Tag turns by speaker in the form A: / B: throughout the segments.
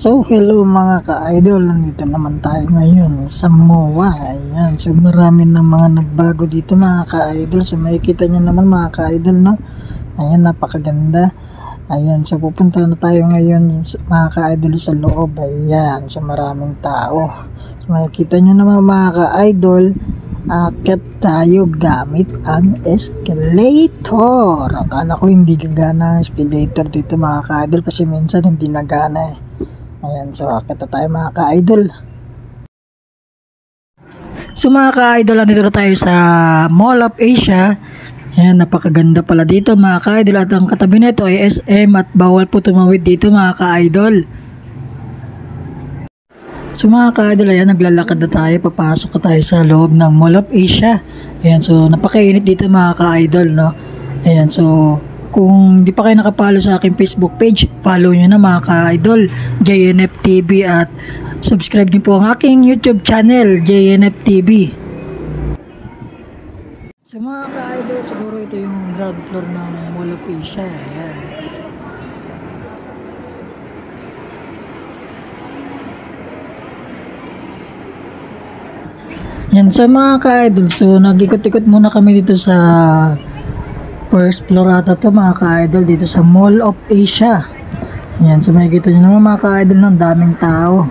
A: So hello mga ka-idol, nandito naman tayo ngayon sa MOA. Ayan, so marami ng mga nagbago dito mga ka-idol. So makikita nyo naman mga ka-idol, no? Ayan, napakaganda. Ayan, so pupunta na tayo ngayon mga ka-idol sa loob. Ayan, so maraming tao. So makikita nyo naman mga ka-idol, akit tayo gamit ang escalator. Akala ko hindi gagana ang escalator dito mga ka-idol kasi minsan hindi nagana eh. Ayan, so akit na tayo mga ka-idol. So mga ka-idol, nandito na tayo sa Mall of Asia. Ayan, napakaganda pala dito mga ka-idol. At ang katabi nito ay SM at bawal po tumawid dito mga ka-idol. So mga ka-idol, ayan, naglalakad na tayo. Papasok na tayo sa loob ng Mall of Asia. Ayan, so napakainit dito mga ka-idol, no? Ayan, so kung di pa kayo nakapalo sa aking Facebook page, follow nyo na mga ka-idol, JNF TV, at subscribe nyo po ang aking YouTube channel, JNF TV. So mga ka-idol, siguro ito yung ground floor ng Mall of Asia. Ayan. Yan, so mga ka-idol, so nag-ikot-ikot muna kami dito sa first floor ata to mga ka-idol dito sa Mall of Asia. Ayan, so makikita nyo naman mga ka-idol ng daming tao.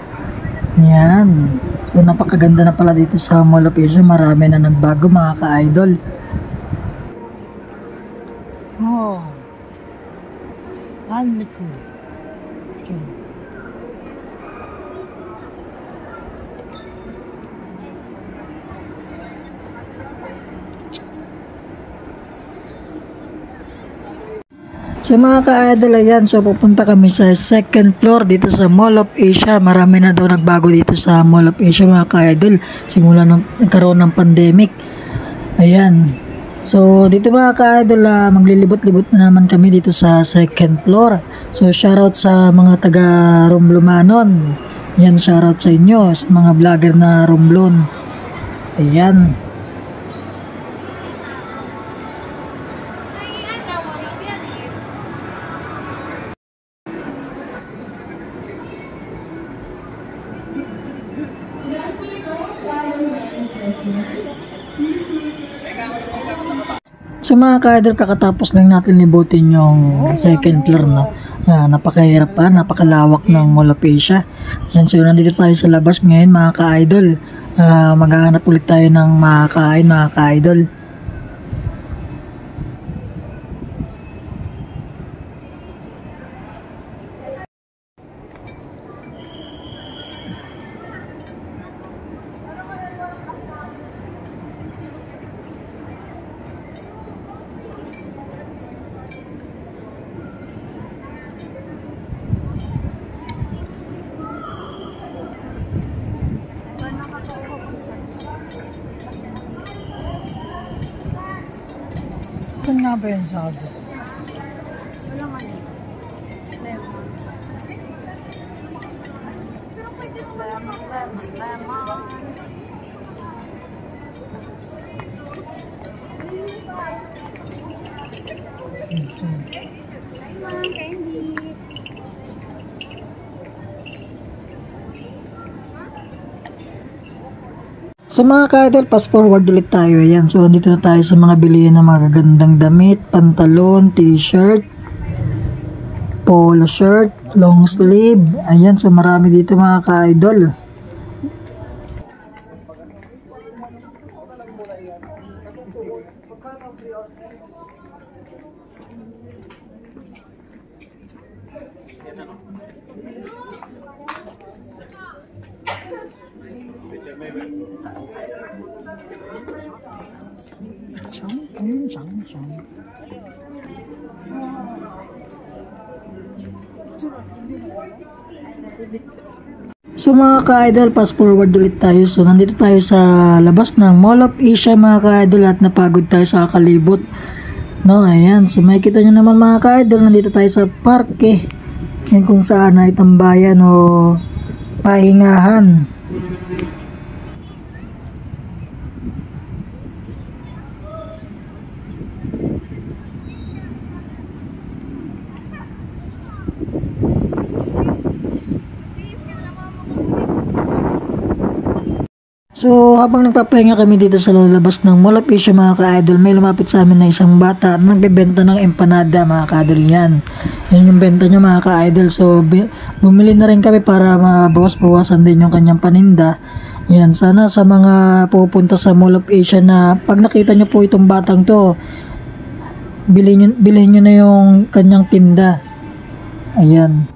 A: Ayan, so napakaganda na pala dito sa Mall of Asia. Marami na nagbago mga ka-idol. Oh, ang likod. So mga ka-idol, ayan, so pupunta kami sa second floor dito sa Mall of Asia. Marami na daw nagbago dito sa Mall of Asia mga ka-idol simula nung nagkaroon ng pandemic. Ayan, so dito mga ka-idol, maglilibot-libot na naman kami dito sa second floor. So shoutout sa mga taga Romlumanon. Ayan, shoutout sa inyo, sa mga vlogger na Romblon. Ayan. So mga ka-idol, kakatapos lang natin libutin yung second floor, no? Napakahirap pa, napakalawak ng Mall of Asia. Yan, so nandito tayo sa labas ngayon mga ka-idol. Maghahanap ulit tayo ng makakain mga ka-idol. Saan nga ba yung sabi?
B: Wala nga eh.
A: So mga ka-idol, fast forward ulit tayo. Ayan, so dito na tayo sa mga bilihan ng mga gagandang damit, pantalon, t-shirt, polo shirt, long sleeve. Ayan, so marami dito mga ka-idol. So mga ka-idol, fast forward ulit tayo. So nandito tayo sa labas ng Mall of Asia mga ka-idol at napagod tayo sa kakalibot. No, ayan. So makikita nyo naman mga ka-idol, nandito tayo sa parke. Yan kung saan ay tambayan o pahingahan. So, habang nagpapahinga kami dito sa labas ng Mall of Asia mga ka-idol, may lumapit sa amin na isang bata na nagbebenta ng empanada mga ka-idol yan. Yan yung benta niya mga ka-idol. So, bumili na rin kami para mabawas-bawasan din yung kanyang paninda. Yan, sana sa mga pupunta sa Mall of Asia na pag nakita nyo po itong batang to, bilhin nyo na yung kanyang tinda. Ayan.